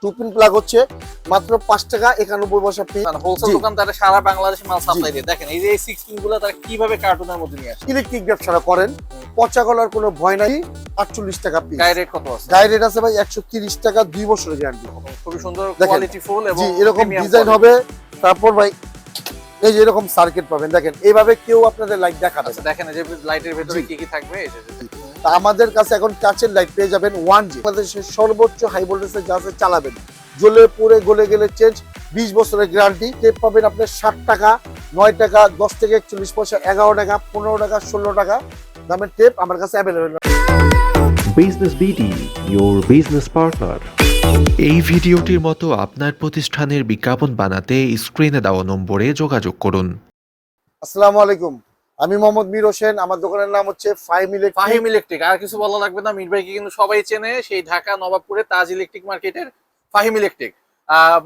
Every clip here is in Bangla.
টু পিন প্লাগ হচ্ছে মাত্র 5 টাকা 91 পয়সা পিস। হোলসেল দোকান তারা সারা বাংলাদেশে মাল সাপ্লাই দিয়ে। দেখেন এই যে এই 16 গুলো তারা কিভাবে কার্টুনের মধ্যে নিয়ে আসে। ইলেকট্রিক ব্যবসাটা করেন, পচা গলার কোনো ভয় নাই। 48 টাকা পিস। গায়ে রেট কত আছে? গায়ে রেট আছে ভাই 130 টাকা, 2 বছরের গ্যারান্টি। খুবই সুন্দর কোয়ালিটি ফুল এবং জি এরকম ডিজাইন হবে। তারপর ভাই এই যে এরকম সার্কিট পাবেন, দেখেন এইভাবে কেউ আপনাদের লাইট দেখাবে। আচ্ছা দেখেন এই যে লাইটের ভিতরে কি কি থাকবে এই যে। তা আমাদের কাছে এখন কাচের লাইট পেয়ে যাবেন 1G, আমাদের সর্বোচ্চ হাই ভোল্টেজে যা আছে চালাবেন, জ্বলে পুড়ে গলে গেলে চেঞ্জ, 20 বছরের গ্যারান্টি। টেপ পাবেন আপনি 60 টাকা, 9 টাকা, 10 থেকে 41 পয়সা, 11 টাকা, 15 টাকা, 16 টাকা দামের টেপ আমার কাছে available. Business BD, your business partner। এই ভিডিওটির মতো আপনার প্রতিষ্ঠানের বিজ্ঞাপন বানাতে স্ক্রিনে দেওয়া নম্বরে যোগাযোগ করুন। আসসালামু আলাইকুম, আমি মোহাম্মদ মীর হোসেন। আমার দোকানের নাম হচ্ছে ফাহিম ইলেকট্রিক। আর কিছু বলা লাগবে না, মীর ভাইকে কিন্তু সবাই চেনে, সেই ঢাকা নবাবপুরে তাজ ইলেকট্রিক মার্কেটের ফাহিম ইলেকট্রিক।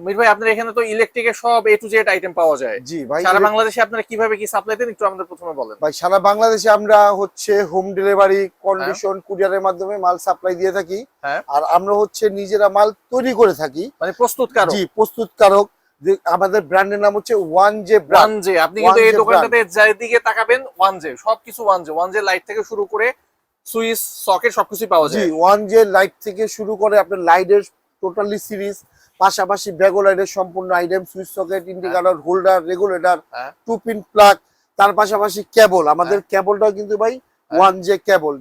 মীর ভাই আপনার এখানে তো ইলেকট্রিকের সব A to Z আইটেম পাওয়া যায়। জি ভাই, সারা বাংলাদেশে আপনারা কিভাবে কি সাপ্লাই দেন একটু আমাদের প্রথমে বলেন। ভাই সারা বাংলাদেশে আমরা হচ্ছে হোম ডেলিভারি, কন্ডিশন, কুরিয়ারের মাধ্যমে মাল সাপ্লাই দিয়ে থাকি। আর আমরা হচ্ছে নিজেরা মাল তৈরি করে থাকি, মানে প্রস্তুতকারক। জি প্রস্তুতকারক। আমাদের ব্র্যান্ডের নাম হচ্ছে 1J ব্র্যান্ড। 1J, আপনি কিন্তু এই দোকানটাতে যেদিকে তাকাবেন 1J, সবকিছু 1J লাইট থেকে শুরু করে সুইচ সকেট সবকিছু পাওয়া যায়। জি 1J লাইট থেকে শুরু করে আপনার লাইটের টোটালি সিরিজ, পাশাপাশি ব্যাগো লাইটের সম্পূর্ণ item, switch socket, indicator, holder, regulator, two pin plug, তার পাশাপাশি কেবল। আমাদের কেবলটাও কিন্তু ভাই 1J কেবল।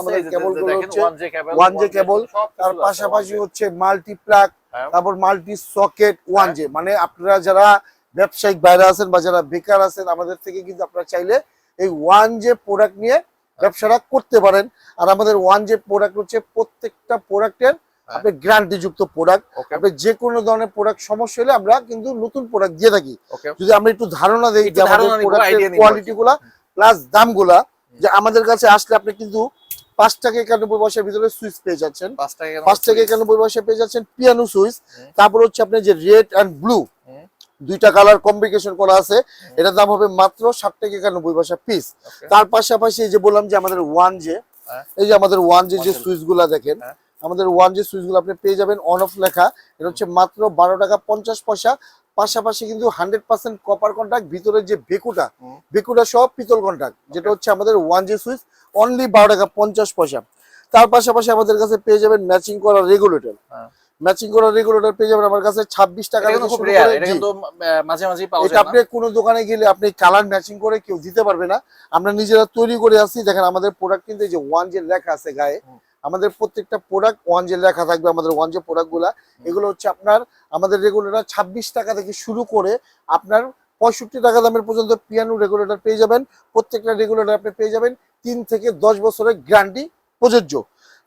আমাদের কেবলগুলো হচ্ছে 1J কেবল। তার পাশাপাশি হচ্ছে মাল্টি প্লাগ, তারপর মাল্টি সকেট 1J। মানে আপনারা যারা ব্যবসায়িক বাইরে আছেন বা যারা বেকার আছেন, আমাদের থেকে কিন্তু আপনারা চাইলে এই 1J প্রোডাক্ট নিয়ে ব্যবসাটা করতে পারেন। আর আমাদের 1J প্রোডাক্ট হচ্ছে প্রত্যেকটা প্রোডাক্টের আপনি গ্যারান্টি যুক্ত প্রোডাক্ট। আপনি যে কোনো ধরনের প্রোডাক্ট সমস্যা হলে আমরা কিন্তু নতুন প্রোডাক্ট দিয়ে থাকি। যদি আমরা একটু ধারণা দেই যে আমাদের প্রোডাক্টের কোয়ালিটি গুলা প্লাস দামগুলা, যে আমাদের কাছে আসলে আপনি কিন্তু 5 টাকা 91 পয়সার ভিতরে সুইচ পেয়ে যাচ্ছেন, 5 টাকা 91 পয়সা পেয়ে যাচ্ছেন পিয়ানো সুইচ। তারপর হচ্ছে আপনি যে রেড এন্ড ব্লু দুইটা কালার কম্বিনেশন করা আছে, এটার দাম হবে মাত্র 60 টাকা 91 পয়সা পিস। তার পাশাপাশি এই যে বললাম যে আমাদের 1J, এই যে আমাদের 1J যে সুইচ গুলা দেখেন, আমাদের 1J সুইচ গুলো আপনি পেয়ে যাবেন অন অফ লেখা, এটা হচ্ছে মাত্র 12 টাকা 50 পয়সা। পাশাপাশি কিন্তু 100% কপার কন্টাক্ট, ভিতরে যে বেকুটা সব পিতল কন্টাক্ট, যেটা হচ্ছে আমাদের 1J সুইচ, অনলি 12 টাকা 50 পয়সা। তার পাশাপাশি আমাদের কাছে পেয়ে যাবেন ম্যাচিং করা রেগুলেটর। ম্যাচিং করা রেগুলেটর পেয়ে যাবেন আমার কাছে 26 টাকা থেকে শুরু করে। এটা কিন্তু মাঝে মাঝে পাওয়া যায় না, আপনি কোন দোকানে গেলে আপনি কালার ম্যাচিং করে কেউ দিতে পারবে না, আমরা নিজেরা তৈরি করে আসি। দেখেন আমাদের প্রোডাক্ট কিন্তু এই যে 1J লেখা আছে গায়ে, আমাদের প্রত্যেকটা প্রোডাক্ট 1J লেখা থাকবে। আমাদের 1J প্রোডাক্ট গুলা এগুলো হচ্ছে আপনার আমাদের রেগুলেটর 26 টাকা থেকে শুরু করে আপনার 65 টাকা দামের পর্যন্ত পিয়ানো রেগুলেটর পেয়ে যাবেন। প্রত্যেকটা রেগুলেটর আপনি পেয়ে যাবেন 3 থেকে 10 বছরের গ্যারান্টি প্রযোজ্য।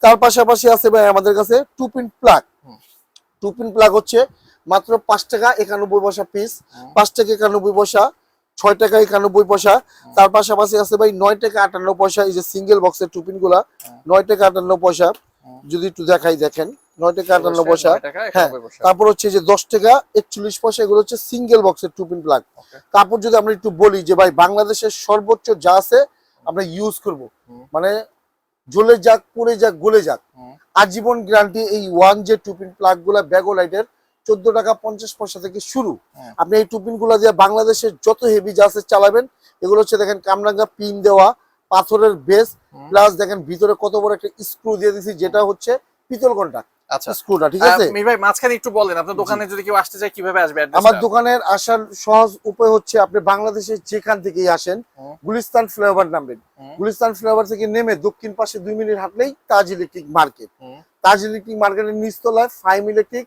তার পাশাপাশি আছে ভাই আমাদের কাছে two pin plug. Two pin plug হচ্ছে মাত্র 5 টাকা 91 পয়সা পিস, 5 টাকা 91 পয়সা, 6 টাকা 91 পয়সা। তার পাশাপাশি আছে ভাই 9 টাকা 58 পয়সা, এই যে সিঙ্গেল বক্সের টু পিন গুলা 9 টাকা 58 পয়সা। যদি একটু দেখাই দেখেন 9 টাকা 58 পয়সা। হ্যাঁ, তারপর হচ্ছে যে 10 টাকা 41 পয়সা, এগুলো হচ্ছে সিঙ্গেল বক্সের টু পিন প্লাগ। তারপর যদি আমরা একটু বলি যে ভাই বাংলাদেশের সর্বোচ্চ যা আছে আমরা ইউজ করব, মানে জ্বলে যাক, পড়ে যাক, গলে যাক, আজীবন গ্যারান্টি। এই 1J টু পিন প্লাগ গুলা ব্যাগো লাইটের 14 টাকা 50 পয়সা থেকে শুরু। আপনি এই টু পিন গুলা দিয়ে বাংলাদেশের যত হেভি যা আছে চালাবেন। এগুলো হচ্ছে দেখেন কামরাঙ্গা পিন দেওয়া, পাথরের বেস, প্লাস দেখেন ভিতরে কত বড় একটা স্ক্রু দিয়ে দিয়েছি, যেটা হচ্ছে পিতল কন্টাক্ট। আচ্ছা স্ক্রুটা ঠিক আছে। মীর ভাই মাঝখানে একটু বলেন আপনার দোকানে যদি কেউ আসতে চায় কিভাবে আসবে? আমার দোকানের আসার সহজ উপায় হচ্ছে আপনি বাংলাদেশের যেখান থেকেই আসেন, গুলিস্তান ফ্লাইওভার নামবেন। গুলিস্তান ফ্লাইওভার থেকে নেমে দক্ষিণ পাশে 2 মিনিট হাঁটলেই তাজ ইলেকট্রিক মার্কেট। তাজ ইলেকট্রিক মার্কেটের নিচতলায় ফাহিম ইলেকট্রিক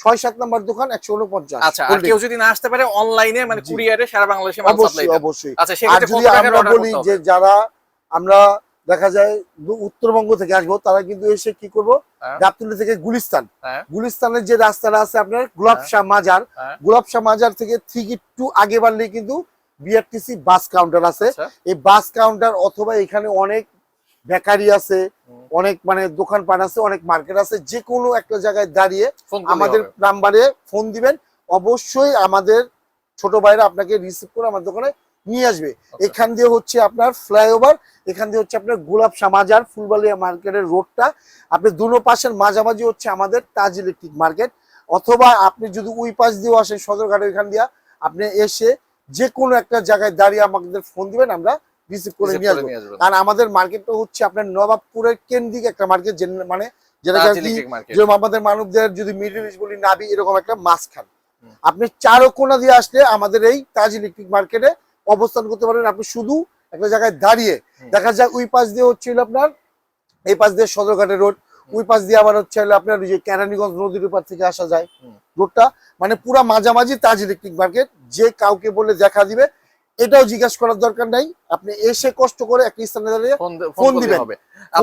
6-7 নম্বর দোকান 149। আচ্ছা, আর কেউ যদি না আসতে পারে অনলাইনে মানে কুরিয়ারে সারা বাংলাদেশে মাল সাপ্লাই দেন? অবশ্যই। আচ্ছা, সেক্ষেত্রে যদি আমরা বলি যে যারা আমরা দেখা যায় উত্তরবঙ্গ থেকে আসবো, তারা কিন্তু এসে কি করবো, গাবতলী থেকে গুলিস্তানের যে রাস্তাটা আছে আপনার গোলাপশাহ মাজার, গোলাপশাহ মাজার থেকে ঠিক একটু আগে বাড়লেই কিন্তু বিআরটিসি বাস কাউন্টার আছে। এই বাস কাউন্টার অথবা এখানে অনেক বেকারি আছে, অনেক মানে দোকানপাট আছে, অনেক মার্কেট আছে, যে কোনো একটা জায়গায় দাঁড়িয়ে আমাদের নাম্বারে ফোন দিবেন, অবশ্যই আমাদের ছোট ভাইরা আপনাকে রিসিভ করে আমার দোকানে নিয়ে আসবে। এখান দিয়ে হচ্ছে আপনার ফ্লাইওভার, এখান দিয়ে হচ্ছে আপনার গোলাপশাহ মাজার ফুলবালিয়া মার্কেটের রোডটা, আপনি দুনো পাশের মাঝামাঝি হচ্ছে আমাদের তাজ ইলেকট্রিক মার্কেট। অথবা আপনি যদি ওই পাশ দিয়েও আসেন সদরঘাটের এখান দিয়া, আপনি এসে যে কোনো একটা জায়গায় দাঁড়িয়ে আমাদের ফোন দিবেন, আমরা রিসিভ করে নিয়ে আসবো। কারণ আমাদের মার্কেটটা হচ্ছে আপনার নবাবপুরের কেন্দ্রিক একটা মার্কেট, মানে যেটা যেরকম আমাদের মানবদের যদি মিডল ইস্ট বলি নাবি, এরকম একটা মাঝখান। আপনি চারকোনা দিয়ে আসলে আমাদের এই তাজ ইলেকট্রিক মার্কেটে অবস্থান করতে পারেন। আপনি শুধু একটা জায়গায় দাঁড়িয়ে দেখা যায় ওই পাশ দিয়ে হচ্ছিল আপনার, এই পাশ দিয়ে সদরঘাটের রোড, ওই পাশ দিয়ে আবার হচ্ছে আপনার ওই যে কেরানীগঞ্জ নদীর উপর থেকে আসা যায় রোডটা, মানে পুরা মাঝামাঝি তাজ ইলেকট্রিক মার্কেট। যে কাউকে বলে দেখা দিবে এটাও জিজ্ঞাসা করার দরকার নাই, আপনি এসে কষ্ট করে একটা স্থানে দাঁড়িয়ে ফোন দিবেন,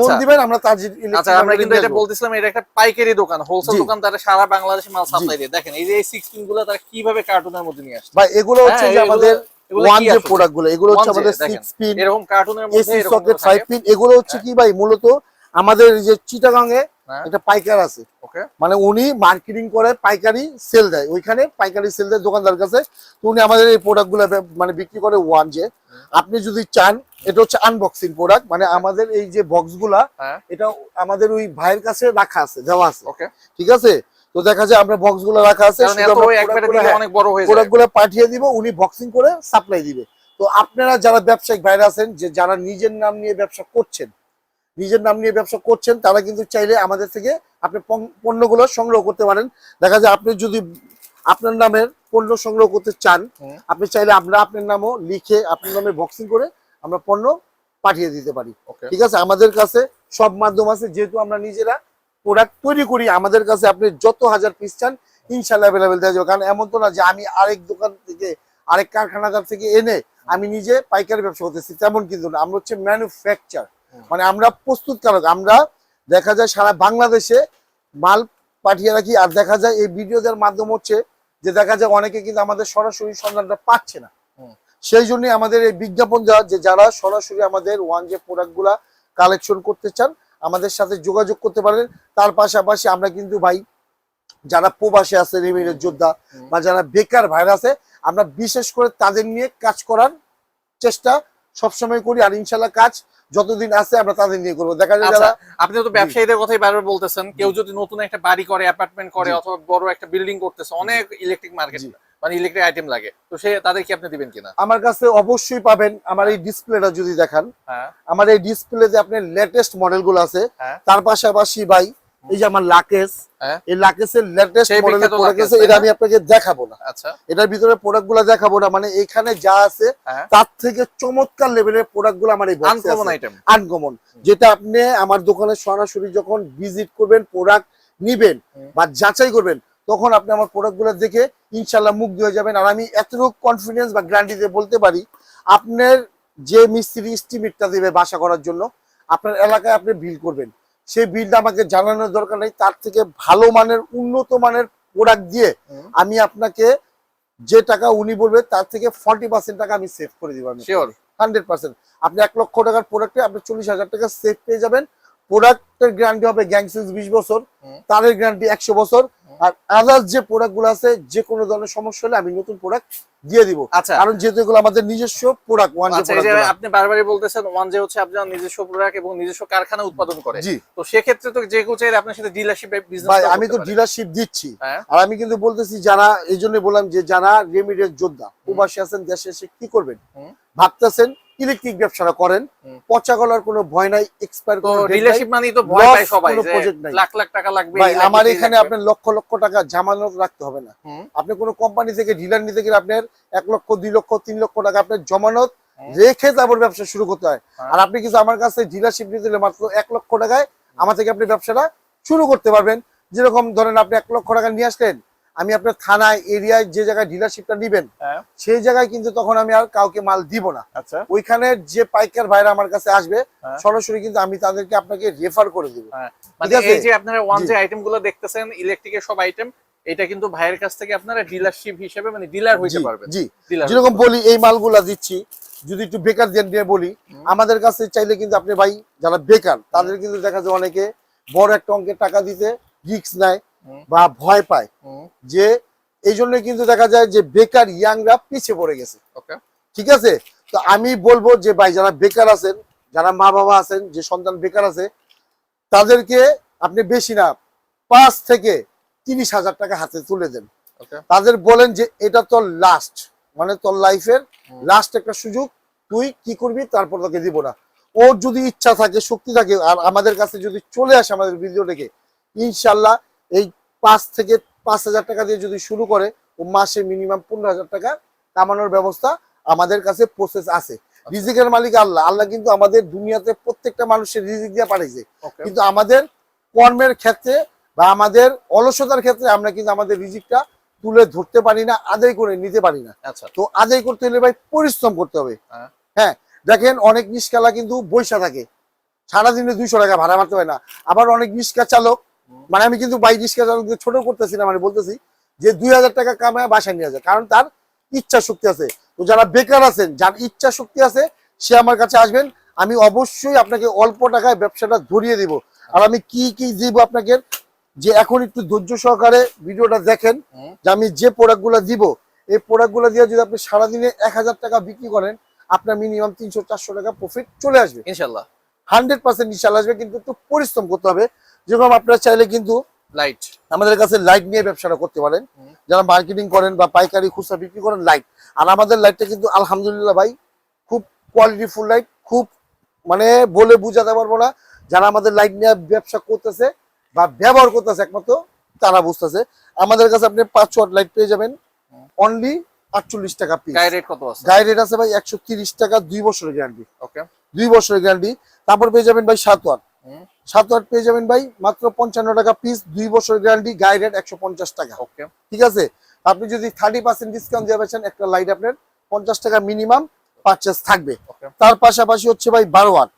ফোন দিবেন, আমরা তাজ ইলেকট্রিক। আচ্ছা, আমরা কিন্তু এটা বলতেছিলাম, এটা একটা পাইকারি দোকান, হোলসেল দোকান, তারা সারা বাংলাদেশে মাল সাপ্লাই দিয়ে। দেখেন এই যে এই 16 গুলো তারা কিভাবে কার্টুনের মধ্যে নিয়ে আসছে ভাই, এগুলো হচ্ছে যে আমাদের ওয়ান যে প্রোডাক্ট গুলো, এগুলো হচ্ছে আমাদের 6 পিন এরকম কার্টুনের মধ্যে, এসি সকেট 5 পিন। এগুলো হচ্ছে কি ভাই, মূলত আমাদের যে চিটাগাং এ একটা পাইকার আছে, মানে উনি মার্কেটিং করে পাইকারি সেল দেয়, ওইখানে পাইকারি সেল দেয় দোকানদার কাছে। তো উনি আমাদের এই প্রোডাক্ট গুলো মানে বিক্রি করে ওয়ান যে। আপনি যদি চান, এটা হচ্ছে আনবক্সিং প্রোডাক্ট, মানে আমাদের এই যে বক্স গুলা, এটা আমাদের ওই ভাইয়ের কাছে রাখা আছে, দেওয়া আছে, ঠিক আছে। তো দেখা যায় আমরা বক্স গুলো রাখা আছে, প্রোডাক্ট গুলো পাঠিয়ে দিব, উনি বক্সিং করে সাপ্লাই দিবে। তো আপনারা যারা ব্যবসায়িক ভাইরা আছেন, যে যারা নিজের নাম নিয়ে ব্যবসা করছেন, তারা কিন্তু চাইলে আমাদের থেকে আপনি পণ্যগুলো সংগ্রহ করতে পারেন। দেখা যায় আপনি যদি আপনার নামের পণ্য সংগ্রহ করতে চান, আপনি চাইলে আমরা আপনার নামও লিখে আপনার নামে বক্সিং করে আমরা পণ্য পাঠিয়ে দিতে পারি, ঠিক আছে। আমাদের কাছে সব মাধ্যম আছে, যেহেতু আমরা নিজেরা প্রোডাক্ট তৈরি করি, আমাদের কাছে আপনি যত হাজার পিস চান ইনশাল্লাহ অ্যাভেলেবেল দেওয়া যাবে। কারণ এমন তো না যে আমি আরেক দোকান থেকে, আরেক কারখানাদার থেকে এনে আমি নিজে পাইকারি ব্যবসা করতেছি, তেমন কিন্তু না। আমরা হচ্ছে ম্যানুফ্যাকচার, মানে আমরা প্রস্তুতকারক। আমরা দেখা যায় সারা বাংলাদেশে মাল পাঠিয়ে রাখি। আর দেখা যায় এই ভিডিও দেওয়ার মাধ্যম হচ্ছে যে দেখা যায় অনেকে কিন্তু আমাদের সরাসরি সন্ধানটা পাচ্ছে না, সেই জন্য আমাদের এই বিজ্ঞাপন দেওয়া, যে যারা সরাসরি আমাদের ওয়ান যে প্রোডাক্ট গুলা কালেকশন করতে চান আমাদের সাথে যোগাযোগ করতে পারেন। তার পাশাপাশি আমরা কিন্তু ভাই যারা প্রবাসী আছে, রেমিটেন্স যোদ্ধা বা যারা বেকার ভাইরা আছে, আমরা বিশেষ করে তাদের নিয়ে কাজ করার চেষ্টা সবসময় করি। আর ইনশাল্লাহ কাজ যতদিন আছে আমরা তাদের নিয়ে করবো। দেখা যায় যারা, আপনি তো ব্যবসায়ীদের কথাই বারবার বলতেছেন, কেউ যদি নতুন একটা বাড়ি করে, অ্যাপার্টমেন্ট করে, অথবা বড় একটা বিল্ডিং করতেছে, অনেক ইলেকট্রিক মার্কেট মানে ইলেকট্রিক আইটেম লাগে, তো সে তাদের কি আপনি দিবেন কিনা? আমার কাছে অবশ্যই পাবেন। আমার এই ডিসপ্লেটা যদি দেখান, আমার এই ডিসপ্লেতে আপনার লেটেস্ট মডেল গুলো আছে। তার পাশাপাশি ভাই এই যে আমার লাকেস, এই লাকেসের লেটেস্ট মডেলের প্রোডাক্ট আছে, এটা আমি আপনাকে দেখাবো না। আচ্ছা, এটার ভিতরে প্রোডাক্ট গুলো দেখাবো না, মানে এখানে যা আছে তার থেকে চমৎকার লেভেলের প্রোডাক্ট গুলো আমার এই বক্সে আছে, আনকমন। যেটা আপনি আমার দোকানে সরাসরি যখন ভিজিট করবেন, প্রোডাক্ট নিবেন বা যাচাই করবেন, তখন আপনি আমার প্রোডাক্ট গুলো দেখে ইনশাল্লাহ মুগ্ধ হয়ে যাবেন। আর আমি এতটুকু কনফিডেন্স বা গ্যারান্টি দিয়ে বলতে পারি, আপনার যে মিস্ত্রি এস্টিমেটটা দেবে বাসা করার জন্য, আপনার এলাকায় আপনি বিল করবেন, সেই বিলটা আমাকে জানানোর দরকার নেই। তার থেকে ভালো মানের, উন্নত মানের প্রোডাক্ট দিয়ে আমি আপনাকে যে টাকা উনি বলবে তার থেকে 40% টাকা আমি সেভ করে দিব। 100%। আপনি 1 লক্ষ টাকার প্রোডাক্টে আপনি 40,000 টাকা সেভ পেয়ে যাবেন। প্রোডাক্টের গ্যারান্টি হবে গ্যাংসিস 20 বছর, তারের গ্যারান্টি 100 বছর। আর আদার্স যে প্রোডাক্ট গুলো আছে, যে কোনো ধরনের সমস্যা হলে আমি নতুন প্রোডাক্ট দিয়ে দিব। কারণ যেহেতু এগুলো আমাদের নিজস্ব প্রোডাক্ট। আপনি বারবারই বলতেছেন ওয়ান যে হচ্ছে আপনার নিজস্ব প্রোডাক্ট এবং নিজস্ব কারখানা উৎপাদন করে, তো সেক্ষেত্রে তো যে কেউ চাইলে আপনার সাথে ডিলারশিপ বিজনেস। ভাই আমি তো ডিলারশিপ দিচ্ছি, আর আমি কিন্তু বলতেছি যারা, এই জন্য বললাম যে যারা রেমিটেন্স যোদ্ধা প্রবাসী আছেন, দেশে এসে কি করবেন ভাবতেছেন, ইলেকট্রিক ব্যবসাটা করেন, পচা গলার কোনো ভয় নাই, এক্সপায়ার কোনো ডিলারশিপ মানেই তো ভয় পায় সবাই, যে লাখ লাখ টাকা লাগবে। ভাই আমার এখানে আপনার লক্ষ লক্ষ টাকা জামানত রাখতে হবে না। আপনি কোনো কোম্পানি থেকে ডিলার নিতে গেলে আপনার 1 লক্ষ 2 লক্ষ 3 লক্ষ টাকা আপনার জমানত রেখে তারপর ব্যবসা শুরু করতে হয়। আর আপনি কিছু আমার কাছে ডিলারশিপ নিতে গেলে মাত্র 1 লক্ষ টাকায় আমার থেকে আপনি ব্যবসাটা শুরু করতে পারবেন। যেরকম ধরেন আপনি 1 লক্ষ টাকা নিয়ে আসলেন, আমি আপনার থানায় এরিয়ায় যে জায়গায় ডিলারশিপটা নিবেন সেই জায়গায় কিন্তু তখন আমি আর কাউকে মাল দিব না। ওইখানে যে পাইকার ভাইরা আমার কাছে আসবে সরাসরি কিন্তু আমি তাদেরকে আপনাকে রেফার করে দিব। মানে এই যে আপনারা ওয়ান যে আইটেমগুলো দেখতেছেন, ইলেকট্রিকের সব আইটেম, এটা কিন্তু ভাইয়ের কাছ থেকে আপনারা ডিলারশিপ হিসেবে মানে ডিলার হইতে পারবেন। জি, যেরকম বলি এই মালগুলা দিচ্ছি, যদি একটু বেকার দিয়ে বলি, আমাদের কাছে চাইলে কিন্তু আপনি ভাই যারা বেকার তাদের কিন্তু দেখা যায় অনেকে বড় একটা অঙ্কের টাকা দিতে রিস্ক নেয় বা ভয় পায়, যে এই জন্য কিন্তু দেখা যায় যে বেকার ইয়াংরা পিছিয়ে পড়ে গেছে। ঠিক আছে, তো আমি বলবো যে ভাই যারা বেকার আছেন, যারা মা বাবা আছেন, যে সন্তান বেকার আছে, তাদেরকে আপনি বেশি না 5 থেকে 30,000 টাকা হাতে তুলে দেন। ওকে তাদের বলেন যে এটা তোর লাস্ট, মানে তোর লাইফের লাস্ট একটা সুযোগ, তুই কি করবি তারপর তোকে দিব না। ওর যদি ইচ্ছা থাকে, শক্তি থাকে, আর আমাদের কাছে যদি চলে আসে আমাদের ভিডিও দেখে, ইনশাল্লাহ এই 5 থেকে 5,000 টাকা দিয়ে যদি শুরু করে, ও মাসে মিনিমাম 15,000 টাকা কামানোর ব্যবস্থা আমাদের কাছে প্রসেস আছে। রিজিকের মালিক আল্লাহ। আল্লাহ কিন্তু আমাদের দুনিয়াতে প্রত্যেকটা মানুষের রিজিক দিয়ে পাঠাইছে, ওকে কিন্তু আমাদের কর্মের ক্ষেত্রে বা আমাদের অলসতার ক্ষেত্রে আমরা কিন্তু আমাদের রিজিকটা তুলে ধরতে পারি না, আদায় করে নিতে পারি না। আচ্ছা তো আদায় করতে হলে ভাই পরিশ্রম করতে হবে। হ্যাঁ। হ্যাঁ, দেখেন অনেক রিস্কালা কিন্তু বৈশা থাকে, সারাদিনে 200 টাকা ভাড়া মারতে হয় না। আবার অনেক রিস্কা চালক, মানে আমি কিন্তু বাই রিস্কা চালকদের ছোট করতেছি না, মানে বলতেছি যে 2,000 টাকা কামায় বাসায় নিয়ে যায়, কারণ তার ইচ্ছা শক্তি আছে। তো যারা বেকার আছেন, যার ইচ্ছা শক্তি আছে, সে আমার কাছে আসবেন, আমি অবশ্যই আপনাকে অল্প টাকায় ব্যবসাটা ধরিয়ে দিব। আর আমি কি কি দিব আপনাকে, যে এখন একটু ধৈর্য সহকারে ভিডিওটা দেখেন, যে আমি যে প্রোডাক্টগুলো দিব, এই প্রোডাক্টগুলো দিয়ে যদি আপনি সারাদিনে 1,000 টাকা বিক্রি করেন, আপনার মিনিমাম 300-400 টাকা প্রফিট চলে আসবে ইনশাআল্লাহ। 100% ইনশাআল্লাহ আসবে, কিন্তু একটু পরিশ্রম করতে হবে। যেরকম আপনারা চাইলে কিন্তু লাইট আমাদের কাছে লাইট নিয়ে ব্যবসাটা করতে পারেন, যারা মার্কেটিং করেন বা পাইকারি খুচরা বিক্রি করেন লাইট। আর আমাদের লাইটটা কিন্তু আলহামদুলিল্লাহ ভাই খুব কোয়ালিটিফুল লাইট, খুব মানে বলে বুঝাতে পারবো না। যারা আমাদের লাইট নিয়ে ব্যবসা করতেছে বা ব্যবহার করতেছে একমাত্র তারা বুঝতেছে। আমাদের কাছে আপনি 5 ওয়াট লাইট পেয়ে যাবেন অনলি 48 টাকা পিস। গায়ে রেট কত আছে? গায়ে রেট আছে ভাই 130 টাকা, 2 বছরের গ্যারান্টি। ওকে 2 বছরের গ্যারান্টি। তারপর পেয়ে যাবেন ভাই 7 ওয়াট। 7 ওয়াট পেয়ে যাবেন ভাই মাত্র 55 টাকা পিস, 2 বছরের গ্যারান্টি, গায়ে রেট 150 টাকা। ওকে ঠিক আছে, আপনি যদি 30% ডিসকাউন্ট দিয়ে বেচেন, একটা লাইট আপনার 50 টাকা মিনিমাম পারচেজ থাকবে। ওকে তার পাশাপাশি হচ্ছে ভাই 12 ওয়াট।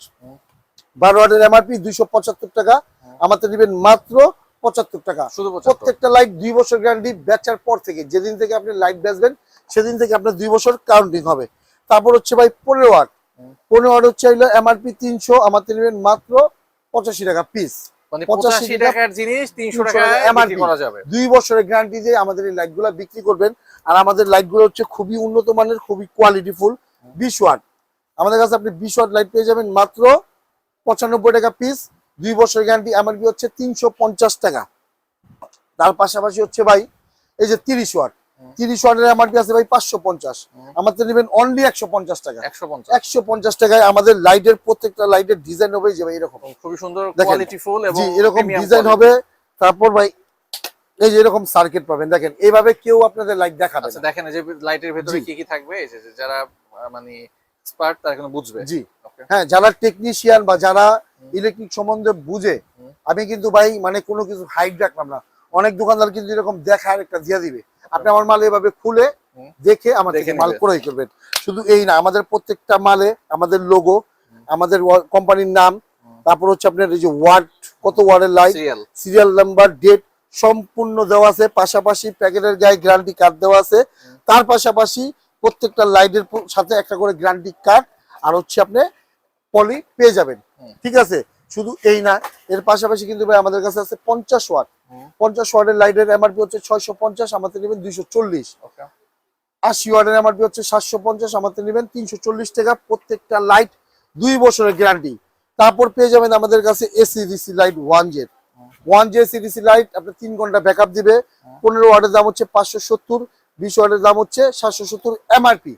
12 ওয়াটের এমআরপি 275 টাকা, আমাদের দিবেন মাত্র 75 টাকা। শুধু 75। প্রত্যেকটা লাইট 2 বছর গ্যারান্টি, বেচার পর থেকে যেদিন থেকে আপনি লাইট বেচবেন সেদিন থেকে আপনার 2 বছর কাউন্টিং হবে। তারপর হচ্ছে ভাই 15 ওয়াট। 15 ওয়াট হচ্ছে হলো এমআরপি 300, আমাদের দিবেন মাত্র 85 টাকা পিস। মানে 85 85 টাকার জিনিস 300 টাকায় MRP বিক্রি করা যাবে। 2 বছরের গ্যারান্টি দিয়ে আমাদের এই লাইটগুলো বিক্রি করবেন। আর আমাদের লাইটগুলো হচ্ছে খুবই উন্নত মানের, খুবই কোয়ালিটিফুল। 20 ওয়াট, আমাদের কাছে আপনি 20 ওয়াট লাইট পেয়ে যাবেন মাত্র 95 টাকা পিস, 2 বছরের গ্যারান্টি, এমআরপি হচ্ছে 350 টাকা। তার পাশাপাশি হচ্ছে ভাই এই যে 30 ওয়াট, 30 ওয়াটের এমআরপি আছে ভাই 550, আমাদের নেবেন অনলি 150 টাকা। 150 টাকায় আমাদের লাইটের প্রত্যেকটা লাইটের ডিজাইন হবে যে ভাই এরকম খুবই সুন্দর দেখেন, কোয়ালিটিফুল এবং জি এরকম প্রিমিয়াম ডিজাইন হবে। তারপর ভাই এই যে এরকম সার্কিট পাবেন, দেখেন এইভাবে কেউ আপনাদের লাইট দেখাবে আচ্ছা না। দেখেন এই যে লাইটের ভেতরে জি। কি কি থাকবে, এই যে যারা মানে এক্সপার্ট তারা কিন্তু বুঝবে। জি ওকে হ্যাঁ, যারা টেকনিশিয়ান বা যারা ইলেকট্রিক সম্বন্ধে বুঝে, আমি কিন্তু ভাই মানে কোনো কিছু হাইড রাখলাম না। অনেক দোকানদার কিন্তু এরকম দেখার একটা দিয়ে দিবে, আপনি আমার মাল এভাবে খুলে দেখে আমার থেকে মাল ক্রয় করবেন। শুধু এই না, আমাদের প্রত্যেকটা মালে আমাদের লোগো, আমাদের কোম্পানির নাম, তারপর হচ্ছে আপনার এই যে ওয়ার্ড, কত ওয়ার্ডের লাইট, সিরিয়াল নাম্বার, ডেট সম্পূর্ণ দেওয়া আছে। পাশাপাশি প্যাকেটের গায়ে গ্যারান্টি কার্ড দেওয়া আছে। তার পাশাপাশি প্রত্যেকটা লাইটের সাথে একটা করে গ্যারান্টি কার্ড আর হচ্ছে আপনি পলি পেয়ে যাবেন। ঠিক আছে, শুধু এই না, এর পাশাপাশি কিন্তু ভাই আমাদের কাছে আছে 50 ওয়াট। 50 ওয়াটের লাইটের এমআরপি হচ্ছে 650, আমাদের নেবেন 240। 80 ওয়াটের এমআরপি হচ্ছে 750, আমাদের নেবেন 340 টাকা। প্রত্যেকটা লাইট 2 বছরের গ্যারান্টি। তারপর পেয়ে যাবেন আমাদের কাছে AC DC light 1J AC DC light, আপনার 3 ঘন্টা ব্যাকআপ দিবে। 15 ওয়াটের দাম হচ্ছে 570, 20 ওয়াটের দাম হচ্ছে 770 এমআরপি।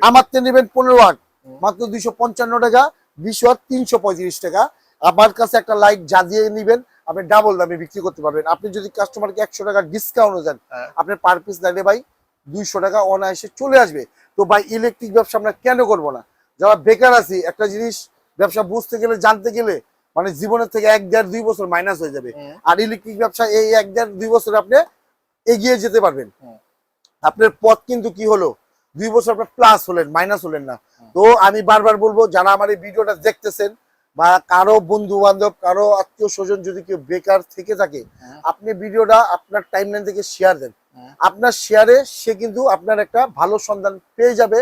আমাদের নেবেন 15 ওয়াট মাত্র 255 টাকা, 20 ওয়াট 335 টাকা। আমার কাছে একটা লাইট যা দিয়ে নিবেন আপনি ডাবল দামে বিক্রি করতে পারবেন। আপনি যদি কাস্টমারকে 100 টাকা ডিসকাউন্ট দেন, আপনার পার পিস লাইটে ভাই 200 টাকা অনায়াসে চলে আসবে। তো ভাই ইলেকট্রিক ব্যবসা আমরা কেন করবো না? যারা বেকার আছি, একটা জিনিস ব্যবসা বুঝতে গেলে, জানতে গেলে মানে জীবনের থেকে 1-1.5-2 বছর মাইনাস হয়ে যাবে। আর ইলেকট্রিক ব্যবসা এই 1-1.5-2 বছর আপনি এগিয়ে যেতে পারবেন। আপনার পথ কিন্তু কি হলো, 2 বছর আপনার প্লাস হলেন, মাইনাস হলেন না। তো আমি বারবার বলবো, যারা আমার এই ভিডিওটা দেখতেছেন বা কারো বন্ধু বান্ধব, কারো আত্মীয় স্বজন যদি কেউ বেকার থেকে থাকে, আপনি ভিডিওটা আপনার টাইমলাইন থেকে শেয়ার দেন। আপনার শেয়ারে সে কিন্তু আপনার একটা ভালো সন্ধান পেয়ে যাবে,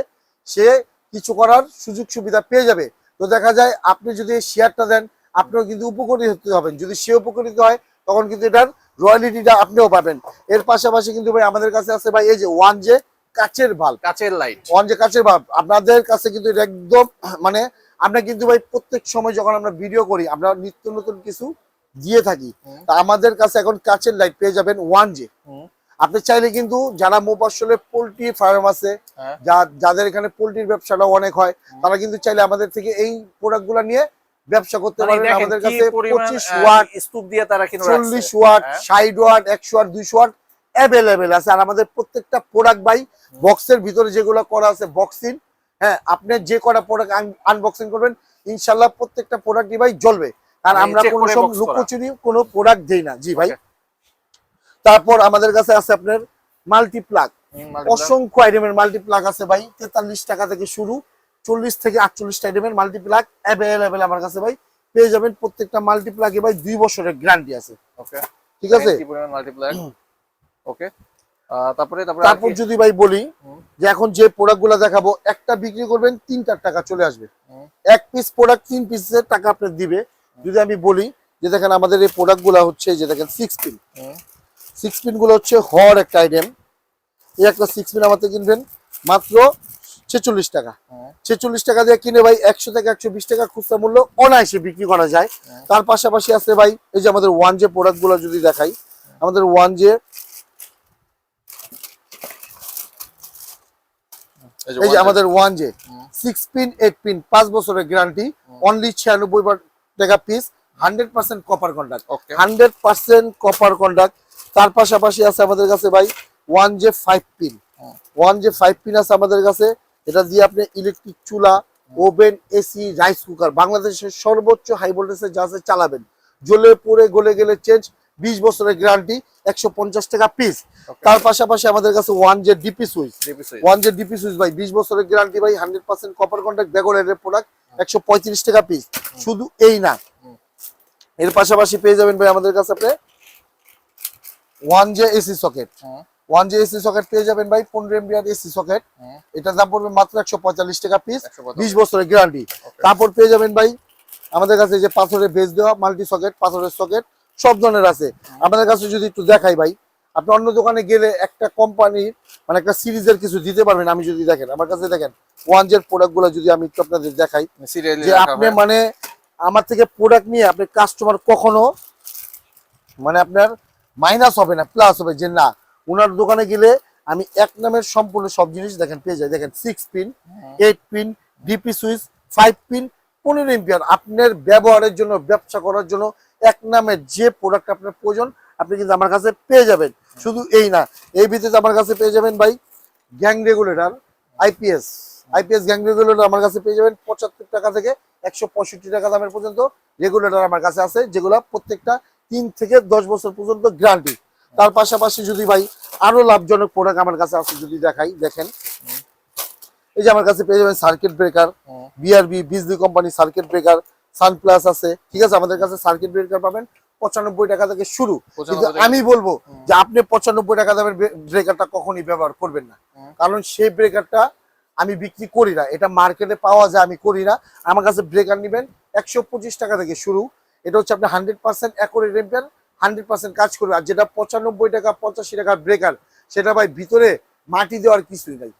সে কিছু করার সুযোগ সুবিধা পেয়ে যাবে। তো দেখা যায় আপনি যদি শেয়ারটা দেন, আপনিও কিন্তু উপকৃত হবেন। যদি সে উপকৃত হয়, তখন কিন্তু এটার রয়্যালিটিটা আপনিও পাবেন। এর পাশাপাশি কিন্তু ভাই আমাদের কাছে আছে ভাই এই যে 1J কাচের বাল্ব, কাচের লাইট, 1J কাচের বাল্ব আপনাদের কাছে কিন্তু এটা একদম মানে আমরা কিন্তু ভাই প্রত্যেক সময় যখন আমরা ভিডিও করি, আমরা নিত্য নতুন কিছু দিয়ে থাকি। তা আমাদের কাছে এখন কাচের লাইট পেয়ে যাবেন 1J। আপনি চাইলে কিন্তু যারা মোবাসলে পোল্ট্রি ফার্ম আছে, যাদের এখানে পোল্ট্রির ব্যবসাটা অনেক হয়, তারা কিন্তু চাইলে আমাদের থেকে এই প্রোডাক্টগুলো নিয়ে ব্যবসা করতে পারবেন। আমাদের কাছে 25 ওয়াট স্তূপ দিয়ে তারা কিন্তু 40 watt 60 watt 100 watt 200 watt available আছে। আর আমাদের প্রত্যেকটা প্রোডাক্ট ভাই বক্সের ভিতরে যেগুলো করা আছে বক্সিং, হ্যাঁ আপনি যে কটা প্রোডাক্ট আনবক্সিং করবেন ইনশাআল্লাহ প্রত্যেকটা প্রোডাক্টই ভাই জ্বলবে। আর আমরা কোনো সব লুকোচুরি কোনো প্রোডাক্ট দেই না। জি ভাই। তারপর আমাদের কাছে আছে আপনার মাল্টিপ্লাগ, অসংখ্য আইটেমের মাল্টিপ্লাগ আছে ভাই। 43 টাকা থেকে শুরু 40 থেকে 48 আইটেমের মাল্টিপ্লাগ অ্যাভেলেবেল আমার কাছে ভাই পেয়ে যাবেন। প্রত্যেকটা মাল্টিপ্লাগে ভাই 2 বছরের গ্যারান্টি আছে। ওকে, ঠিক আছে। মাল্টিপ্লাগ ওকে। তারপর যদি ভাই বলি যে এখন যে প্রোডাক্টগুলো দেখাবো একটা বিক্রি করবেন 3-4 টাকা চলে আসবে। এক পিস প্রোডাক্ট 3 পিসের টাকা আপনি দিবে। যদি আমি বলি যে দেখেন আমাদের এই প্রোডাক্টগুলো হচ্ছে যে দেখেন 6 পিন গুলো হচ্ছে হর একটা আইটেম। এই একটা 6 পিন আমাদের কিনবেন মাত্র 46 টাকা। 46 টাকা দিয়ে কিনে ভাই 100 থেকে 120 টাকা খুচরা মূল্য অনায়াসে বিক্রি করা যায়। তার পাশাপাশি আছে ভাই এই যে আমাদের 1J প্রোডাক্টগুলো যদি দেখাই, আমাদের 1J এই যে আমাদের 1J 6 পিন 8 পিন 5 বছরের গ্যারান্টি, অনলি 96 টাকা piece, 100% copper conduct, 100% copper conduct. তার পাশাপাশি আছে আমাদের কাছে ভাই 1J 5 পিন, 1J 5 পিন আছে আমাদের কাছে। এটা দিয়ে আপনি ইলেকট্রিক চুলা, ওভেন, এসি, রাইস কুকার বাংলাদেশের সর্বোচ্চ হাই ভোল্টেজে যা আছে চালাবেন। জ্বলে পুড়ে গলে গেলে চেঞ্জ, 20 বছরের গ্যারান্টি, 150 টাকা পিস। তার পাশাপাশি আমাদের কাছে 1J DP switch, 1J DP switch ভাই 20 বছরের গ্যারান্টি ভাই, 100% কপার কন্টাক্ট বেগরের প্রোডাক্ট, 135 টাকা পিস। শুধু এই না, এর পাশাপাশি পেয়ে যাবেন ভাই আমাদের কাছে আপনি 1J AC socket, 1J AC socket পেয়ে যাবেন ভাই 15 এমপিআর এসি সকেট। এটার দাম পড়বে মাত্র 145 টাকা পিস, 20 বছরের গ্যারান্টি। তারপর পেয়ে যাবেন ভাই আমাদের কাছে যে পাথরের বেস দেওয়া মাল্টি সকেট, পাথরের সকেট সব ধরনের আছে আমাদের কাছে। যদি একটু দেখাই ভাই, আপনি অন্য দোকানে গেলে একটা কোম্পানির মানে একটা সিরিজের কিছু দিতে পারবেন। আমি যদি দেখেন আমার কাছে দেখেন 1J প্রোডাক্টগুলো যদি আমি একটু আপনাদের দেখাই, যে আপনি মানে আমার থেকে প্রোডাক্ট নিয়ে আপনি কাস্টমার কখনো মানে আপনার মাইনাস হবে না, প্লাস হবে যে না ওনার দোকানে গেলে আমি এক নামের সম্পূর্ণ সব জিনিস দেখেন পেয়ে যাই। দেখেন 6 pin 8 pin DP switch 5 pin 15 MPR আপনার ব্যবহারের জন্য, ব্যবসা করার জন্য এক নামের যে প্রোডাক্ট আপনার প্রয়োজন আপনি কিন্তু আমার কাছে পেয়ে যাবেন। শুধু এই না, এই ভিতরে আমার কাছে পেয়ে যাবেন ভাই gang regulator IPS gang regulator আমার কাছে পেয়ে যাবেন 75 টাকা থেকে 165 টাকা দামের পর্যন্ত রেগুলেটর আমার কাছে আছে, যেগুলো প্রত্যেকটা 3 থেকে 10 বছর পর্যন্ত গ্যারান্টি। তার পাশাপাশি যদি ভাই আরো লাভজনক প্রোডাক্ট আমার কাছে আছে যদি দেখাই, দেখেন এই যে আমার কাছে পেয়ে যাবেন সার্কিট ব্রেকার, বিআরবি বিজলি কোম্পানি সার্কিট ব্রেকার, সানপ্লাস আছে। ঠিক আছে, আমাদের কাছে সার্কিট ব্রেকার পাবেন 95 টাকা থেকে শুরু। কিন্তু আমি বলবো যে আপনি 95 টাকা দামের ব্রেকারটা কখনই ব্যবহার করবেন না, কারণ সেই ব্রেকারটা আমি বিক্রি করি না, এটা মার্কেটে পাওয়া যায়, আমি করি না। আমার কাছে ব্রেকার নেবেন 125 টাকা থেকে শুরু। এটা হচ্ছে আপনি 100% অ্যাকুরেট এম্পিয়ার, 100% কাজ করবে। আর যেটা 95 টাকা 85 টাকার ব্রেকার, সেটা ভাই ভিতরে মাটি দেওয়ার কিছুই নাই।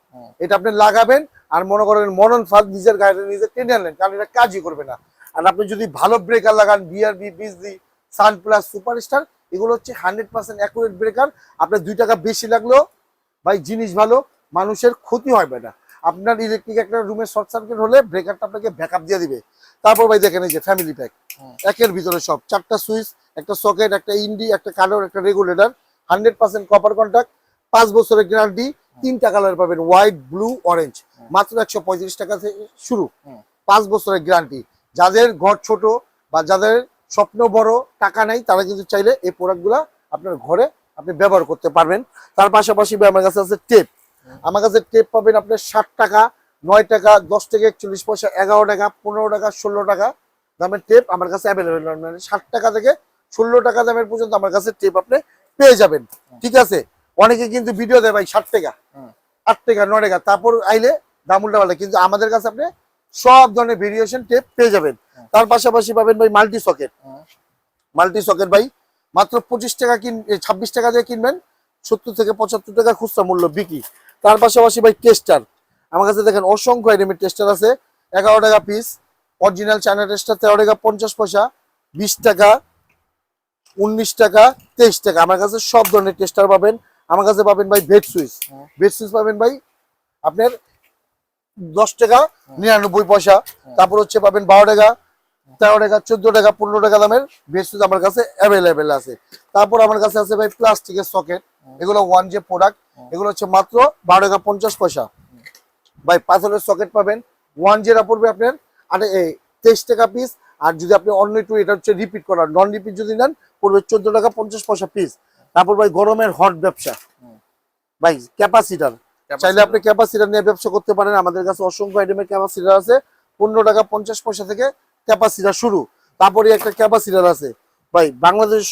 এটা আপনি লাগাবেন আর মনে করেন মনন ফাঁদ নিজের গাড়িতে নিজে টেনে আনলেন, কারণ এটা কাজই করবে না। আর আপনি যদি ভালো ব্রেকার লাগান, বিআরবি বিজলি সানপ্লাস সুপারস্টার, এগুলো হচ্ছে 100% অ্যাকুরেট ব্রেকার। আপনার 2 টাকা বেশি লাগলো ভাই জিনিস ভালো, মানুষের ক্ষতি হবে না। আপনার ইলেকট্রিক একটা রুমে শর্ট সার্কিট হলে ব্রেকারটা আপনাকে ব্যাকআপ দিয়ে দিবে। তারপর ভাই দেখেন এই যে ফ্যামিলি প্যাক, একের ভিতরে সব 4টা সুইচ, একটা সকেট, একটা ইন্ডি, একটা কালার, একটা রেগুলেটর, 100% কপার কন্টাক্ট, 5 বছরের গ্যারান্টি, 3টা কালার পাবেন হোয়াইট, ব্লু, অরেঞ্জ, মাত্র 135 টাকা থেকে শুরু, 5 বছরের গ্যারান্টি। যাদের ঘর ছোট বা যাদের স্বপ্ন বড়, টাকা নাই, তারা কিন্তু চাইলে এই প্রোডাক্টগুলো আপনার ঘরে আপনি ব্যবহার করতে পারবেন। তার পাশাপাশি আমার কাছে আছে টেপ, আমার কাছে টেপ পাবেন আপনার 60 টাকা, 9 টাকা, 10 টাকা 41 পয়সা, 11 টাকা, 15 টাকা, 16 টাকা দামের টেপ আমার কাছে অ্যাভেলেবেল। মানে 60 টাকা থেকে 16 টাকা দামের পর্যন্ত আমার কাছে টেপ আপনি পেয়ে যাবেন। ঠিক আছে, অনেকে কিন্তু ভিডিও দেয় ভাই 60 টাকা, 8 টাকা, 9 টাকা, তারপর আইলে দাম উল্টা পাল্টা, কিন্তু আমাদের কাছে আপনি সব ধরনের ভেরিয়েশন টেপ পেয়ে যাবেন। তার পাশাপাশি পাবেন ভাই মাল্টি সকেট ভাই মাত্র 25 টাকা 26 টাকা দিয়ে কিনবেন, 70 থেকে 75 টাকা খুচরা মূল্য বিক্রি। তার পাশাপাশি ভাই টেস্টার, আমার কাছে দেখেন অসংখ্য আইটেমের টেস্টার আছে, 11 টাকা পিস, অরিজিনাল চায়না টেস্টার 13 টাকা 50 পয়সা, 20 টাকা, 19 টাকা, 23 টাকা। আমার কাছে সব ধরনের টেস্টার পাবেন। আমার কাছে পাবেন ভাই বেড সুইচ। বেড সুইচ পাবেন ভাই আপনার 10 টাকা 99 পয়সা। তারপর হচ্ছে পাবেন 12 টাকা, 13 টাকা, 14 টাকা, 15 টাকা দামের বেড সুইচ আমার কাছে অ্যাভেলেবেল আছে। তারপর আমার কাছে আছে ভাই প্লাস্টিকের সকেট, এগুলো 1J প্রোডাক্ট, এগুলো হচ্ছে মাত্র 12 টাকা 50 পয়সা। ভাই পাথরের সকেট পাবেন 1J পড়বে আপনার 23 টাকা পিস। আর যদি আপনি অন্য একটু, এটা হচ্ছে রিপিট করা, নন রিপিট যদি নেন পড়বে 14 টাকা 50 পয়সা পিস। তারপর ভাই গরমের হট ব্যবসা ভাই ক্যাপাসিটার, চাইলে আপনি ক্যাপাসিটার নিয়ে ব্যবসা করতে পারেন। আমাদের কাছে অসংখ্য আইটেমের ক্যাপাসিটার আছে। 15 টাকা 50 পয়সা থেকে ক্যাপাসিটার শুরু। তারপরে একটা ক্যাপাসিটার আছে ভাই বাংলাদেশ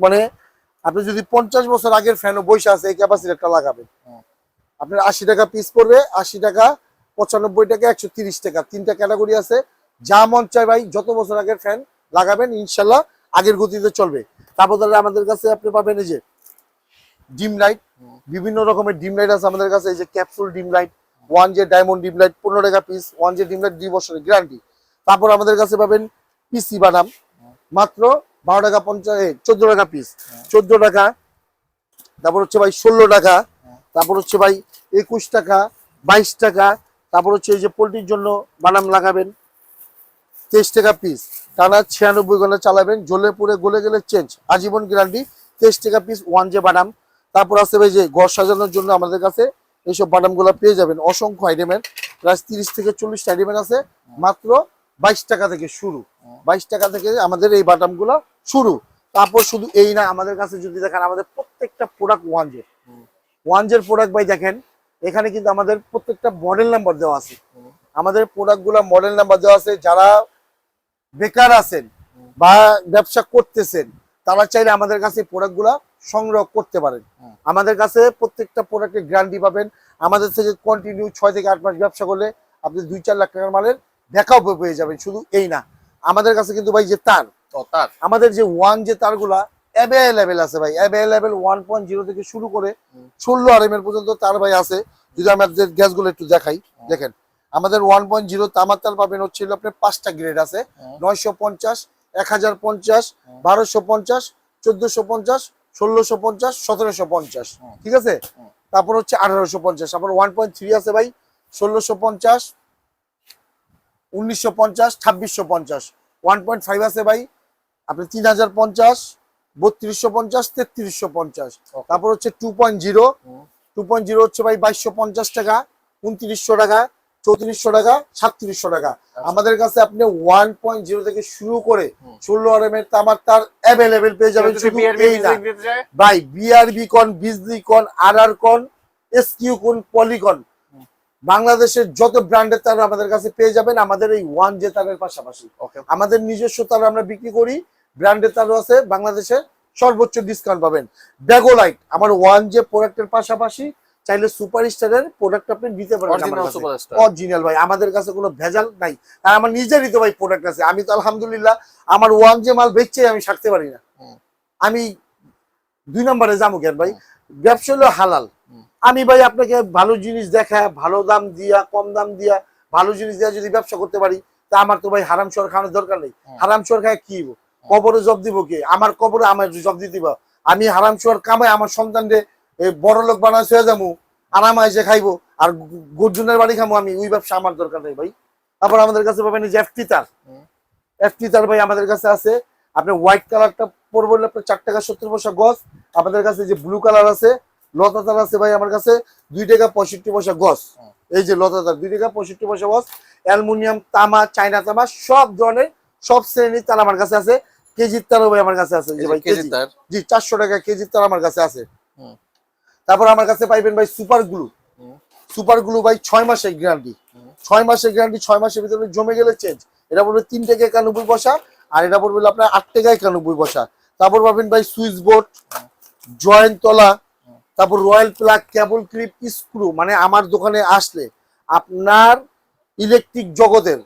মানে আপনি যদি 50 বছর আগের ফ্যানও বসে আছে এই ক্যাপাসিটারটা লাগাবেন, আপনার 80 টাকা পিস পড়বে, 80 টাকা, 95 টাকা, 130 টাকা। 3টা ক্যাটাগরি আছে। যা মন চাই ভাই যত বছর আগের ফ্যান লাগাবেন, ইনশাল্লাহ আগের গতিতে চলবে। তারপর আমাদের কাছে আপনি পাবেন এই যে ডিম লাইট, বিভিন্ন রকমের ডিম লাইট আছে আমাদের কাছে। এই যে capsule dim light, 1J diamond dim light 15 টাকা পিস, 1J ডিম লাইট 2 বছরের গ্যারান্টি। তারপর আমাদের কাছে পাবেন পিসি বাদাম মাত্র 12 টাকা 14 টাকা পিস, 14 টাকা। তারপর হচ্ছে ভাই 16 টাকা, তারপর হচ্ছে ভাই 21 টাকা, 22 টাকা। তারপর হচ্ছে এই যে পোল্ট্রির জন্য বাদাম লাগাবেন 23 টাকা পিস, টানা 96 ঘন্টা চালাবেন, জ্বলে পুড়ে গলে গেলে চেঞ্জ, আজীবন গ্যারান্টি, 23 টাকা পিস 1J বাদাম। তারপর আছে ভাই যে ঘর সাজানোর জন্য আমাদের কাছে এইসব বাদামগুলো পেয়ে যাবেন। অসংখ্য আইটেমের প্রায় 30 থেকে 40 আইটেমের আছে, মাত্র 22 টাকা থেকে শুরু। 22 টাকা থেকে আমাদের এই বাদামগুলো শুরু। তারপর শুধু এই না, আমাদের কাছে যদি দেখেন আমাদের প্রত্যেকটা প্রোডাক্ট 1J প্রোডাক্ট ভাই দেখেন, এখানে কিন্তু আমাদের প্রত্যেকটা মডেল নাম্বার দেওয়া আছে। আমাদের প্রোডাক্টগুলো মডেল নাম্বার দেওয়া আছে। যারা বেকার আছেন বা ব্যবসা করতেছেন তারা চাইলে আমাদের কাছে প্রোডাক্টগুলো সংগ্রহ করতে পারেন। আমাদের কাছে প্রত্যেকটা প্রোডাক্টের গ্যারান্টি পাবেন। আমাদের থেকে কন্টিনিউ 6 থেকে 8 মাস ব্যবসা করলে আপনি 2-4 লাখ টাকার মালের ব্যাকআপ পেয়ে যাবেন। শুধু এই না, আমাদের কাছে কিন্তু ভাই যে তার, আমাদের যে 1J তারগুলা অ্যাভেলেবেল আছে ভাই, অ্যাভেলেবেল 1.0 থেকে শুরু করে 16 RMR পর্যন্ত তার ভাই আছে। যদি আমাদের গ্যাসগুলো একটু দেখাই, দেখেন আমাদের 1.0 তামার তার পাবেন হচ্ছে আপনার 5টা গ্রেড আছে, 950, 1050, 1250, 1450, 1650, 1750, ঠিক আছে। তারপর হচ্ছে 1850। তারপর 1.3 আছে ভাই 1650, 1950, 2650। 1.5 আছে ভাই আপনি 3050, 3250, 3350। তারপর হচ্ছে 2.0 হচ্ছে ভাই 2250 টাকা, 2900 টাকা, 3400 টাকা, 3700 টাকা। আমাদের কাছে আপনি 1.0 থেকে শুরু করে 16 RMR তামার তার অ্যাভেলেবেল পেয়ে যাবেন। শুধু এই না ভাই, বিআরবি কোন, বিজলি কোন, আরআর কোন, এসকিউ কোন, পলিকন, বাংলাদেশের যত ব্র্যান্ডের তার আমাদের কাছে পেয়ে যাবেন। আমাদের এই 1J তারের পাশাপাশি আমাদের নিজস্ব তার আমরা বিক্রি করি, ব্র্যান্ডের তারও আছে। বাংলাদেশের সর্বোচ্চ ডিসকাউন্ট পাবেন। ব্যাগোলাইট আমার 1J প্রোডাক্টের পাশাপাশি চাইলে সুপারস্টারের প্রোডাক্ট আপনি নিতে পারেন। অরিজিনাল ভাই, আমাদের কাছে কোনো ভেজাল নাই। আর আমার নিজেরই তো ভাই প্রোডাক্ট আছে। আমি তো আলহামদুলিল্লাহ আমার 1J মাল বেচে আমি থাকতে পারি না। আমি 2 নম্বরে যাবো কেন ভাই? ব্যবসা হলো হালাল। আমি ভাই আপনাকে ভালো জিনিস দেখা, ভালো দাম দিয়া, কম দাম দিয়া, ভালো জিনিস দিয়া যদি ব্যবসা করতে পারি, তা আমার তো ভাই হারাম শোর খাওয়ানোর দরকার নেই। হারাম শোর খায় কি কবরে জব দিব কে? আমার কবরে আমার জব দিয়ে দিবা। আমি হারাম শোর কামাই আমার সন্তানরে বড় লোক বানায় হয়ে যাবো, আরাম এসে খাইবো, আর গুরজনের বাড়ি খাবো আমি। ওই ব্যবসা আমার দরকার নেই ভাই। তারপর আমাদের কাছে পাবেন যে এফটি তার ভাই আমাদের কাছে আছে। আপনার হোয়াইট কালারটা পড়বে আপনার 4 টাকা 70 পয়সা গজ। আমাদের কাছে যে ব্লু কালার আছে, লতা তার আছে ভাই আমার কাছে 2 টাকা 65 পয়সা গজ। এই যে লতা তার 2 টাকা 65 পয়সা গজ। অ্যালুমিনিয়াম, তামা, চায়না তামা, সব ধরনের সব শ্রেণীর তার আমার কাছে আছে। কেজির তারও ভাই আমার কাছে আছে। যে ভাই কেজি, জি 400 টাকা কেজির তার আমার কাছে আছে। তারপর আমার কাছে পাইবেন ভাই সুপার গ্লু ভাই 6 মাসের গ্যারান্টি, 6 মাসের গ্যারান্টি। 6 মাসের ভিতরে জমে গেলে চেঞ্জ। এটা পড়বে 3 টাকা 91 পয়সা, আর এটা পড়বে আপনার 8 টাকা 91 পয়সা। তারপর পাবেন ভাই সুইচ বোর্ড, জয়েন্ট তলা, তারপর রয়্যাল প্লাগ, কেবল ক্লিপ, স্ক্রু। মানে আমার দোকানে আসলে আপনার ইলেকট্রিক জগতের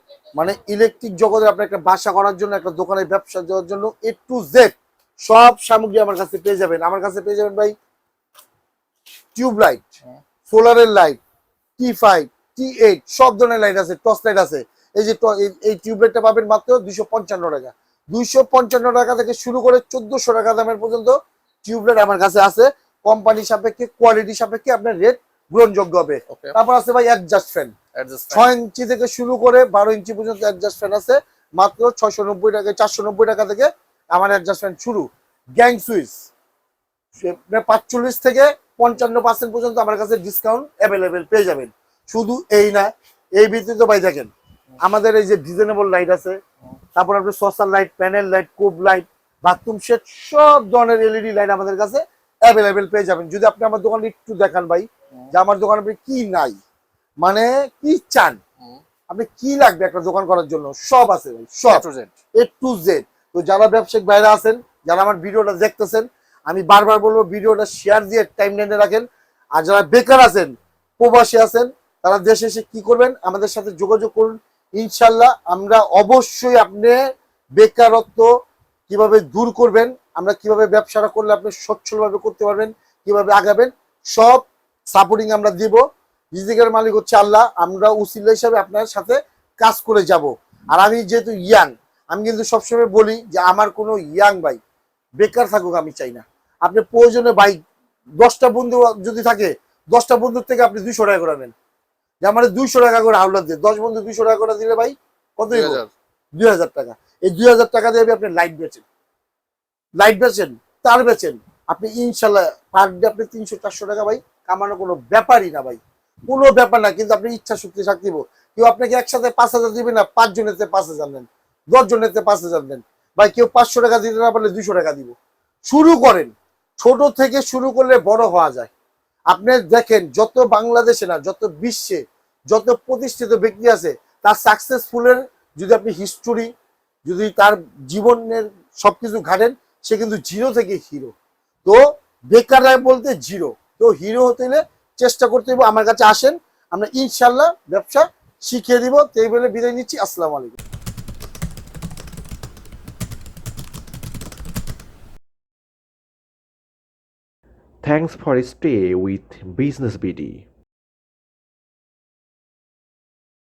আপনার একটা বাসা করার জন্য, একটা দোকানের ব্যবসা দেওয়ার জন্য A to Z সব সামগ্রী আমার কাছে পেয়ে যাবেন। আমার কাছে পেয়ে যাবেন ভাই tube light, সোলারের light, T5, T8 সব ধরনের লাইট আছে, টর্চ লাইট আছে। এই যে এই টিউব লাইটটা পাবেন মাত্র 255 টাকা। 255 টাকা থেকে শুরু করে 1400 টাকা দামের পর্যন্ত টিউবলাইট আমার কাছে আছে। কোম্পানি সাপেক্ষে, কোয়ালিটি সাপেক্ষে আপনার রেট গ্রহণযোগ্য হবে। ওকে, তারপর আছে ভাই অ্যাডজাস্ট ফ্যান, অ্যাডজাস্ট 6 ইঞ্চি থেকে শুরু করে 12 ইঞ্চি পর্যন্ত অ্যাডজাস্ট ফ্যান আছে মাত্র 690 টাকা, 490 টাকা থেকে আমার অ্যাডজাস্ট ফ্যান শুরু। গ্যাং সুইচ 45 থেকে 55% পর্যন্ত আমার কাছে ডিসকাউন্ট অ্যাভেলেবেল পেয়ে যাবেন। শুধু এই না, এই ব্যতীত ভাই দেখেন আমাদের এই যে ডিজাইনেবল লাইট আছে, তারপর আপনার সোশ্যাল লাইট, প্যানেল লাইট, কোব লাইট, বাথরুম সেট, সব ধরনের এলইডি লাইট আমাদের কাছে অ্যাভেলেবেল পেয়ে যাবেন। যদি আপনি আমার দোকানে একটু দেখান ভাই যে আমার দোকানে আপনি কি নাই, মানে কি চান, আপনি কি লাগবে একটা দোকান করার জন্য, সব আছে ভাই, সব A to Z। তো যারা ব্যবসায়িক বাইরে আছেন, যারা আমার ভিডিওটা দেখতেছেন, আমি বারবার বলবো ভিডিওটা শেয়ার দিয়ে টাইম লাইনে রাখেন। আর যারা বেকার আছেন, প্রবাসী আছেন, তারা দেশে এসে কি করবেন, আমাদের সাথে যোগাযোগ করুন। ইনশাল্লাহ আমরা অবশ্যই আপনি বেকারত্ব কিভাবে দূর করবেন, আমরা কিভাবে ব্যবসাটা করলে আপনি সচ্ছলভাবে করতে পারবেন, কিভাবে আগাবেন, সব সাপোর্টিং আমরা দিব। রিজিকের মালিক হচ্ছে আল্লাহ, আমরা উসিলা হিসাবে আপনার সাথে কাজ করে যাব। আর আমি যেহেতু ইয়াং, আমি কিন্তু সবসময় বলি যে আমার কোনো ইয়াং ভাই বেকার থাকুক আমি চাই না। আপনি প্রয়োজনে ভাই 10টা বন্ধু যদি থাকে, 10টা বন্ধুর থেকে আপনি 200 টাকা করে নেন, যে আমার 200 টাকা করে হাওলাত দিয়ে 10 বন্ধু 200 টাকা করে দিলে ভাই কত 2000 টাকা। এই 2000 টাকা দিয়ে আপনি লাইট বেচেন, তার বেচেন, আপনি ইনশাল্লাহ পার ডে আপনি 300-400 টাকা ভাই কামানো কোনো ব্যাপারই না ভাই, কোনো ব্যাপার না। কিন্তু আপনি ইচ্ছা শক্তি থাকতে কেউ আপনাকে একসাথে 5000 দিবে না, 5 জনেতে 5000 নেন, 10 জনেতে 5000 নেন ভাই, কেউ 500 টাকা দিতে না পারলে 200 টাকা দিব। শুরু করেন, ছোট থেকে শুরু করলে বড় হওয়া যায়। আপনি দেখেন যত বাংলাদেশে না, যত বিশ্বে যত প্রতিষ্ঠিত ব্যক্তি আছে, তার সাকসেসফুলের যদি আপনি হিস্টোরি, যদি তার জীবনের সবকিছু ঘাটেন, সে কিন্তু জিরো থেকে হিরো। তো বেকার বলতে জিরো, তো হিরো হতে হলে চেষ্টা করতে হবে। আমার কাছে আসেন, আমরা ইনশাল্লাহ ব্যবসা শিখিয়ে দিব। তো এই বলে বিদায় নিচ্ছি, আসসালামু আলাইকুম। Thanks for stay with Business BD.